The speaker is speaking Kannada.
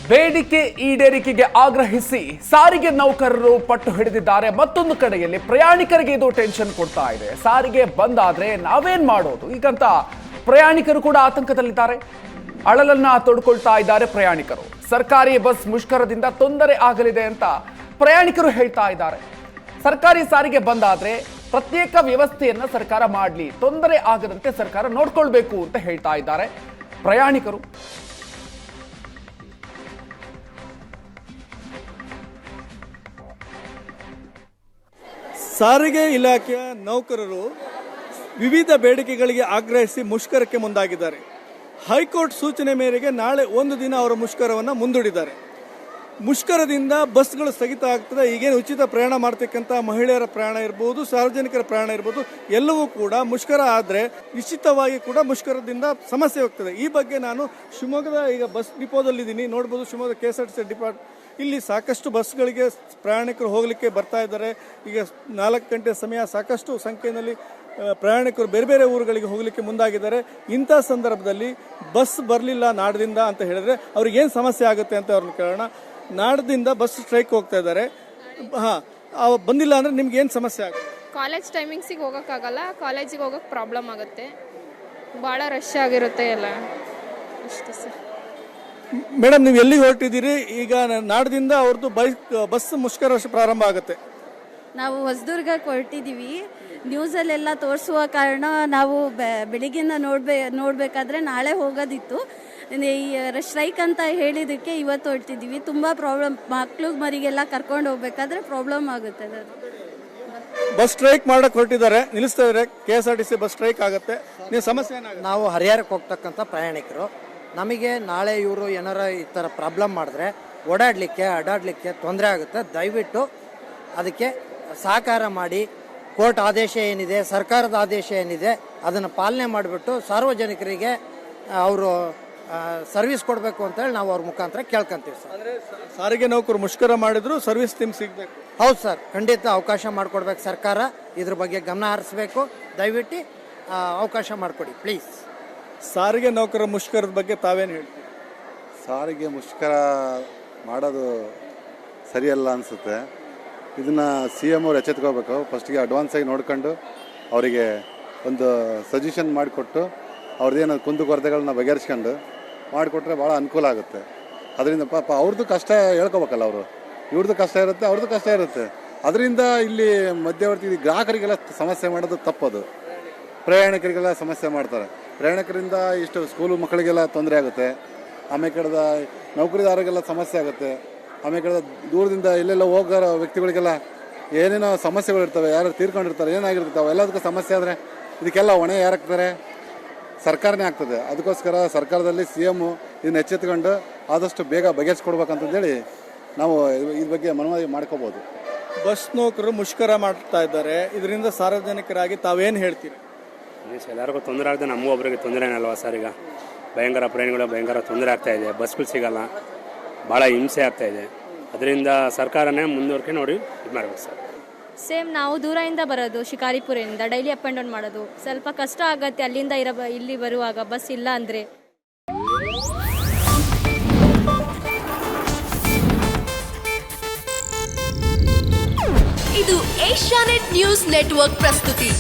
ಬೇಡಿಕೆ ಈಡೇರಿಕೆಗೆ ಆಗ್ರಹಿಸಿ ಸಾರಿಗೆ ನೌಕರರು ಪಟ್ಟು ಹಿಡಿದಿದ್ದಾರೆ. ಮತ್ತೊಂದು ಕಡೆಯಲ್ಲಿ ಪ್ರಯಾಣಿಕರಿಗೆ ಇದು ಟೆನ್ಷನ್ ಕೊಡ್ತಾ ಇದೆ. ಸಾರಿಗೆ ಬಂದ್ ಆದ್ರೆ ನಾವೇನ್ ಮಾಡೋದು ಈಗಂತ ಪ್ರಯಾಣಿಕರು ಕೂಡ ಆತಂಕದಲ್ಲಿದ್ದಾರೆ. ಅಳಲನ್ನ ತೊಡ್ಕೊಳ್ತಾ ಇದ್ದಾರೆ ಪ್ರಯಾಣಿಕರು. ಸರ್ಕಾರಿ ಬಸ್ ಮುಷ್ಕರದಿಂದ ತೊಂದರೆ ಆಗಲಿದೆ ಅಂತ ಪ್ರಯಾಣಿಕರು ಹೇಳ್ತಾ ಇದ್ದಾರೆ. ಸರ್ಕಾರಿ ಸಾರಿಗೆ ಬಂದ್ ಆದ್ರೆ ಪ್ರತ್ಯೇಕ ವ್ಯವಸ್ಥೆಯನ್ನ ಸರ್ಕಾರ ಮಾಡಲಿ, ತೊಂದರೆ ಆಗದಂತೆ ಸರ್ಕಾರ ನೋಡ್ಕೊಳ್ಬೇಕು ಅಂತ ಹೇಳ್ತಾ ಇದ್ದಾರೆ ಪ್ರಯಾಣಿಕರು. ಸಾರಿಗೆ ಇಲಾಖೆಯ ನೌಕರರು ವಿವಿಧ ಬೇಡಿಕೆಗಳಿಗೆ ಆಗ್ರಹಿಸಿ ಮುಷ್ಕರಕ್ಕೆ ಮುಂದಾಗಿದ್ದಾರೆ. ಹೈಕೋರ್ಟ್ ಸೂಚನೆ ಮೇರೆಗೆ ನಾಳೆ ಒಂದು ದಿನ ಅವರ ಮುಷ್ಕರವನ್ನು ಮುಂದೂಡಿದ್ದಾರೆ. ಮುಷ್ಕರದಿಂದ ಬಸ್ಗಳು ಸ್ಥಗಿತ ಆಗ್ತದೆ. ಈಗೇನು ಉಚಿತ ಪ್ರಯಾಣ ಮಾಡ್ತಕ್ಕಂಥ ಮಹಿಳೆಯರ ಪ್ರಯಾಣ ಇರ್ಬೋದು, ಸಾರ್ವಜನಿಕರ ಪ್ರಯಾಣ ಇರ್ಬೋದು, ಎಲ್ಲವೂ ಕೂಡ ಮುಷ್ಕರ ಆದರೆ ನಿಶ್ಚಿತವಾಗಿ ಕೂಡ ಮುಷ್ಕರದಿಂದ ಸಮಸ್ಯೆ ಹೋಗ್ತದೆ. ಈ ಬಗ್ಗೆ ನಾನು ಶಿವಮೊಗ್ಗದ ಈಗ ಬಸ್ ಡಿಪೋದಲ್ಲಿದ್ದೀನಿ. ನೋಡ್ಬೋದು, ಶಿವಮೊಗ್ಗ KSRTC ಡಿಪಾರ್ಟ್ ಇಲ್ಲಿ ಸಾಕಷ್ಟು ಬಸ್ಗಳಿಗೆ ಪ್ರಯಾಣಿಕರು ಹೋಗಲಿಕ್ಕೆ ಬರ್ತಾ ಇದ್ದಾರೆ. ಈಗ 4 ಗಂಟೆ ಸಮಯ ಸಾಕಷ್ಟು ಸಂಖ್ಯೆಯಲ್ಲಿ ಪ್ರಯಾಣಿಕರು ಬೇರೆ ಬೇರೆ ಊರುಗಳಿಗೆ ಹೋಗಲಿಕ್ಕೆ ಮುಂದಾಗಿದ್ದಾರೆ. ಇಂಥ ಸಂದರ್ಭದಲ್ಲಿ ಬಸ್ ಬರಲಿಲ್ಲ ನಾಡದಿಂದ ಅಂತ ಹೇಳಿದ್ರೆ ಅವ್ರಿಗೆ ಏನು ಸಮಸ್ಯೆ ಆಗುತ್ತೆ ಅಂತ ಅವ್ರನ್ನ ಕೇಳೋಣ. ನಾಡದಿಂದ ಬಸ್ ಸ್ಟ್ರೈಕ್ ಹೋಗ್ತಾ ಇದ್ದಾರೆ. ಬಂದಿಲ್ಲ ಅಂದ್ರೆ ನಿಮ್ಗೆ ಏನು ಸಮಸ್ಯೆ ಆಗುತ್ತೆ? ಕಾಲೇಜ್ ಟೈಮಿಂಗ್ಸಿಗೆ ಹೋಗೋಕ್ಕಾಗಲ್ಲ, ಕಾಲೇಜಿಗೆ ಹೋಗೋಕೆ ಪ್ರಾಬ್ಲಮ್ ಆಗುತ್ತೆ, ಭಾಳ ರಶ್ ಆಗಿರುತ್ತೆ ಎಲ್ಲ ಅಷ್ಟೇ ಸರ್. ಮೇಡಮ್, ನೀವು ಎಲ್ಲಿಗೆ ಹೊರಟಿದ್ದೀರಿ? ಈಗ ನಾಡದಿಂದ ಅವ್ರದ್ದು ಬಸ್ ಮುಷ್ಕರ ಪ್ರಾರಂಭ ಆಗುತ್ತೆ. ನಾವು ಹೊಸದುರ್ಗಕ್ಕೆ ಹೊರಟಿದ್ದೀವಿ. ನ್ಯೂಸಲ್ಲೆಲ್ಲ ತೋರಿಸುವ ಕಾರಣ ನಾವು ಬೆಳಿಗ್ಗೆಯಿಂದ ನೋಡಬೇಕಾದ್ರೆ ನಾಳೆ ಹೋಗೋದಿತ್ತು. ಸ್ಟ್ರೈಕ್ ಅಂತ ಹೇಳಿದ್ದಕ್ಕೆ ಇವತ್ತು ಹೊರಟಿದ್ದೀವಿ. ತುಂಬ ಪ್ರಾಬ್ಲಮ್, ಮಕ್ಕಳು ಮರಿಗೆಲ್ಲ ಕರ್ಕೊಂಡು ಹೋಗ್ಬೇಕಾದ್ರೆ ಪ್ರಾಬ್ಲಮ್ ಆಗುತ್ತೆ. ಬಸ್ ಸ್ಟ್ರೈಕ್ ಮಾಡಕ್ ಹೊರಟಿದ್ದಾರೆ, ನಿಲ್ಲಿಸ್ತಾ ಇದ್ದಾರೆ. KSRTC ಬಸ್ ಸ್ಟ್ರೈಕ್ ಆಗುತ್ತೆ. ನೀವು ಸಮಸ್ಯೆ ಏನಾಗುತ್ತೆ? ನಾವು ಹರಿಹರಕ್ಕೆ ಹೋಗ್ತಕ್ಕಂಥ ಪ್ರಯಾಣಿಕರು, ನಮಗೆ ನಾಳೆ ಇವರು ಏನಾರ ಈ ಥರ ಪ್ರಾಬ್ಲಮ್ ಮಾಡಿದ್ರೆ ಅಡ್ಡಾಡಲಿಕ್ಕೆ ತೊಂದರೆ ಆಗುತ್ತೆ. ದಯವಿಟ್ಟು ಅದಕ್ಕೆ ಸಹಕಾರ ಮಾಡಿ. ಕೋರ್ಟ್ ಆದೇಶ ಏನಿದೆ, ಸರ್ಕಾರದ ಆದೇಶ ಏನಿದೆ, ಅದನ್ನು ಪಾಲನೆ ಮಾಡಿಬಿಟ್ಟು ಸಾರ್ವಜನಿಕರಿಗೆ ಅವರು ಸರ್ವಿಸ್ ಕೊಡಬೇಕು ಅಂತೇಳಿ ನಾವು ಅವ್ರ ಮುಖಾಂತರ ಕೇಳ್ಕೊಂತೀವಿ ಸರ್. ಅಂದರೆ ಸಾರಿಗೆ ನೌಕರು ಮುಷ್ಕರ ಮಾಡಿದ್ರು ಸರ್ವಿಸ್ ನಿಮ್ಗೆ ಸಿಗಬೇಕು? ಹೌದು ಸರ್, ಖಂಡಿತ ಅವಕಾಶ ಮಾಡಿಕೊಡ್ಬೇಕು. ಸರ್ಕಾರ ಇದ್ರ ಬಗ್ಗೆ ಗಮನ ಹರಿಸಬೇಕು. ದಯವಿಟ್ಟು ಅವಕಾಶ ಮಾಡಿಕೊಡಿ ಪ್ಲೀಸ್. ಸಾರಿಗೆ ನೌಕರ ಮುಷ್ಕರದ ಬಗ್ಗೆ ತಾವೇನು ಹೇಳ್ತೀವಿ? ಸಾರಿಗೆ ಮುಷ್ಕರ ಮಾಡೋದು ಸರಿಯಲ್ಲ ಅನಿಸುತ್ತೆ. ಇದನ್ನು CM ಅವ್ರು ಎಚ್ಚೆತ್ಕೋಬೇಕು. ಫಸ್ಟಿಗೆ ಅಡ್ವಾನ್ಸಾಗಿ ನೋಡ್ಕೊಂಡು ಅವರಿಗೆ ಒಂದು ಸಜೆಷನ್ ಮಾಡಿಕೊಟ್ಟು ಅವ್ರದ್ದೇನು ಕುಂದುಕೊರತೆಗಳನ್ನ ಬಗೆಹರಿಸ್ಕೊಂಡು ಮಾಡಿಕೊಟ್ರೆ ಭಾಳ ಅನುಕೂಲ ಆಗುತ್ತೆ. ಅದರಿಂದ ಪಾಪ ಅವ್ರದ್ದು ಕಷ್ಟ ಹೇಳ್ಕೊಬೇಕಲ್ಲ. ಅವರು ಇವ್ರದ್ದು ಕಷ್ಟ ಇರುತ್ತೆ, ಅವ್ರದ್ದು ಕಷ್ಟ ಇರುತ್ತೆ. ಅದರಿಂದ ಇಲ್ಲಿ ಮಧ್ಯವರ್ತಿ ಗ್ರಾಹಕರಿಗೆಲ್ಲ ಸಮಸ್ಯೆ ಮಾಡೋದು ತಪ್ಪದು. ಪ್ರಯಾಣಿಕರಿಗೆಲ್ಲ ಸಮಸ್ಯೆ ಮಾಡ್ತಾರೆ. ಪ್ರಯಾಣಿಕರಿಂದ ಇಷ್ಟು ಸ್ಕೂಲು ಮಕ್ಕಳಿಗೆಲ್ಲ ತೊಂದರೆ ಆಗುತ್ತೆ. ಆಮೇಲೆ ಕಡೆದ ನೌಕರಿದಾರರಿಗೆಲ್ಲ ಸಮಸ್ಯೆ ಆಗುತ್ತೆ. ಆಮೇಲೆ ಕಡೆದ ದೂರದಿಂದ ಎಲ್ಲೆಲ್ಲ ಹೋಗೋ ವ್ಯಕ್ತಿಗಳಿಗೆಲ್ಲ ಏನೇನೋ ಸಮಸ್ಯೆಗಳಿರ್ತವೆ, ಯಾರು ತೀರ್ಕೊಂಡಿರ್ತಾರೆ, ಏನಾಗಿರ್ತವೆ, ಅವೆಲ್ಲದಕ್ಕೂ ಸಮಸ್ಯೆ ಆದರೆ ಇದಕ್ಕೆಲ್ಲ ಹೊಣೆ ಯಾರಾಗ್ತಾರೆ? ಸರ್ಕಾರನೇ ಆಗ್ತದೆ. ಅದಕ್ಕೋಸ್ಕರ ಸರ್ಕಾರದಲ್ಲಿ CM ಇದನ್ನ ಎಚ್ಚೆತ್ಕೊಂಡು ಆದಷ್ಟು ಬೇಗ ಬಗೆಹರಿಸ್ಕೊಡ್ಬೇಕಂತಂದೇಳಿ ನಾವು ಇದ್ರ ಬಗ್ಗೆ ಮನವಿ ಮಾಡ್ಕೋಬೋದು. ಬಸ್ ನೌಕರರು ಮುಷ್ಕರ ಮಾಡ್ತಾ ಇದ್ದಾರೆ. ಇದರಿಂದ ಸಾರ್ವಜನಿಕರಾಗಿ ತಾವೇನು ಹೇಳ್ತೀರಿ? ಎಲ್ಲರಿಗೂ ತೊಂದರೆ ಆಗಿದೆ, ನಮಗೂ ಒಬ್ಬರಿಗೆ ತೊಂದರೆನೇ ಅಲ್ವಾ ಸರ್. ಈಗ ಭಯಂಕರ ಪ್ರಯಾಣಿಗಳು ಭಯಂಕರ ತೊಂದರೆ ಆಗ್ತಾಯಿದೆ. ಬಸ್ಗಳು ಸಿಗಲ್ಲ, ಭಾಳ ಹಿಂಸೆ ಆಗ್ತಾಯಿದೆ. ಅದರಿಂದ ಸರ್ಕಾರನೇ ಮುಂದುವರ್ಕೆ ನೋಡಿ ಇದು ಮಾಡಬೇಕು ಸರ್. ಸೇಮ್ ನಾವು ದೂರದಿಂದ ಬರೋದು, ಶಿಕಾರಿಪುರದಿಂದ ಡೈಲಿ ಅಪ್ ಆ್ಯಂಡ್ ಡೌನ್ ಮಾಡೋದು, ಸ್ವಲ್ಪ ಕಷ್ಟ ಆಗುತ್ತೆ ಅಲ್ಲಿಂದ ಇಲ್ಲಿ ಬರುವಾಗ ಬಸ್ ಇಲ್ಲ ಅಂದರೆ. ಇದು ಏಷ್ಯಾನೆಟ್ ನ್ಯೂಸ್ ನೆಟ್ವರ್ಕ್ ಪ್ರಸ್ತುತಿ.